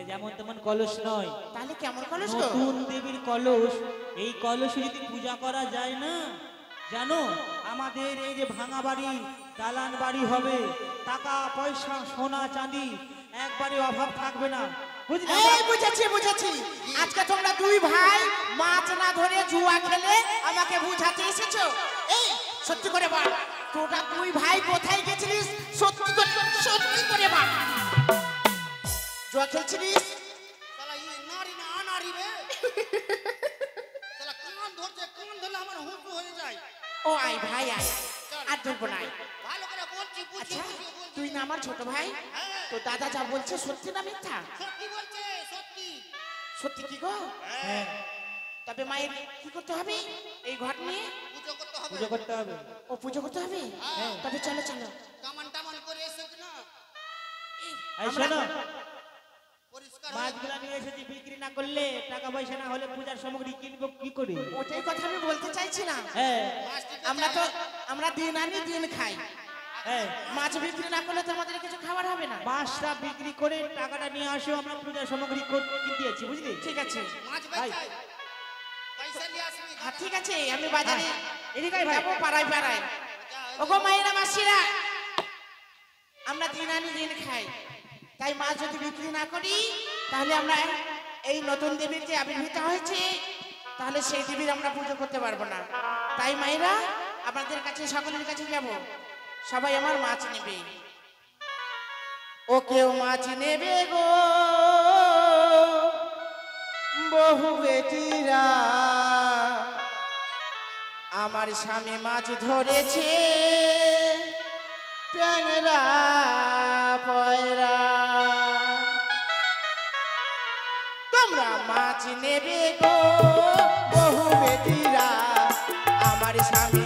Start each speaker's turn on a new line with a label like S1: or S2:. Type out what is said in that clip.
S1: যেমন তেমন কলস নয়।
S2: তাহলে কেমন কলস গো?
S1: নতুন দেবীর কলস। এই কলস যদি পূজা করা যায় না, জানো আমাদের এই যে ভাঙা বাড়ি দালান বাড়ি হবে, টাকা পয়সা সোনা চাঁদি একবারে অভাব থাকবে না, বুঝলে?
S2: এই বুঝেছি বুঝেছি, আজকে তোমরা দুই ভাই মাছ না ধরে জুয়া খেলে আমাকে বুঝাতে এসেছো। এই সত্যি করে বল, তোরা দুই ভাই কোথায় গেছিলিস? সত্যি করে বল, জুয়া খেলছিলিস?
S3: শালা ই নারী না আনারি রে। শালা কান ধরছে, কান ধরলে আমার হুঁশ হয়ে যায়।
S2: ও আয় ভাই আয়, আর ধরবো না।
S3: ভালো করে বলছি,
S2: আচ্ছা
S3: বুঝিয়ে বলছি।
S2: তুই না আমার ছোট ভাই,
S3: হ্যাঁ।
S2: তো দাদা যা বলছে সত্যি না মিথ্যা?
S3: সত্যি বলছে, সত্যি।
S2: সত্যি কি গো?
S1: হ্যাঁ,
S2: তবে মায়ের কি করতে হবে এই ঘট নিয়ে?
S3: পুজো করতে হবে।
S1: পুজো করতে হবে।
S2: ও পুজো করতে হবে?
S3: হ্যাঁ।
S2: তবে চলো চলো।
S3: কামান টামান করে এসেছ না,
S2: এই,
S1: এই
S2: আমরা-
S1: শোনো,
S3: পরিষ্কার হয়ে-
S1: মাছগুলা নিয়ে এসেছি, বিক্রি না করলে টাকা পয়সা না হলে পূজার সামগ্রী কিনবো কি করে?
S2: ওটাই কথা আমি বলতে চাইছি না।
S1: হ্যাঁ
S3: মাছটিকে
S2: আমরা দিন আনি দিন খাই,
S1: হ্যাঁ,
S2: মাছ বিক্রি না করলে তো আমাদের কিছু খাবার হবে না।
S1: মাছটা বিক্রি করে টাকাটা নিয়ে আসো, আমরা পূজার সামগ্রী কিনতে যাচ্ছি, বুঝলি?
S2: ঠিক আছে,
S3: মাছ
S1: ভাই।
S3: বেচাই পয়সা নিয়ে আসবি।
S2: হ্যাঁ ঠিক আছে, আমি বাজারে
S1: এদিকে আয় ভাই।
S2: যাবো পাড়ায় পাড়ায়। ওগো মায়েরা মাসিরা, আমরা দিন আনি দিন খাই, তাই মাছ যদি বিক্রি না করি তাহলে আমরা এই নতুন দেবীর যে আবির্ভূত হয়েছে, তাহলে সেই দেবীর আমরা পুজো করতে পারবো না। তাই মায়েরা আপনাদের কাছে সকলের কাছে যাব, সবাই আমার মাছ নেবে। ও কেউ মাছ নেবে গো বহু বেটিরা, আমার স্বামী মাছ ধরেছে ট্যাংরা পয়রা। তোমরা মাছ নেবে গো বহু বেটিরা, আমার স্বামী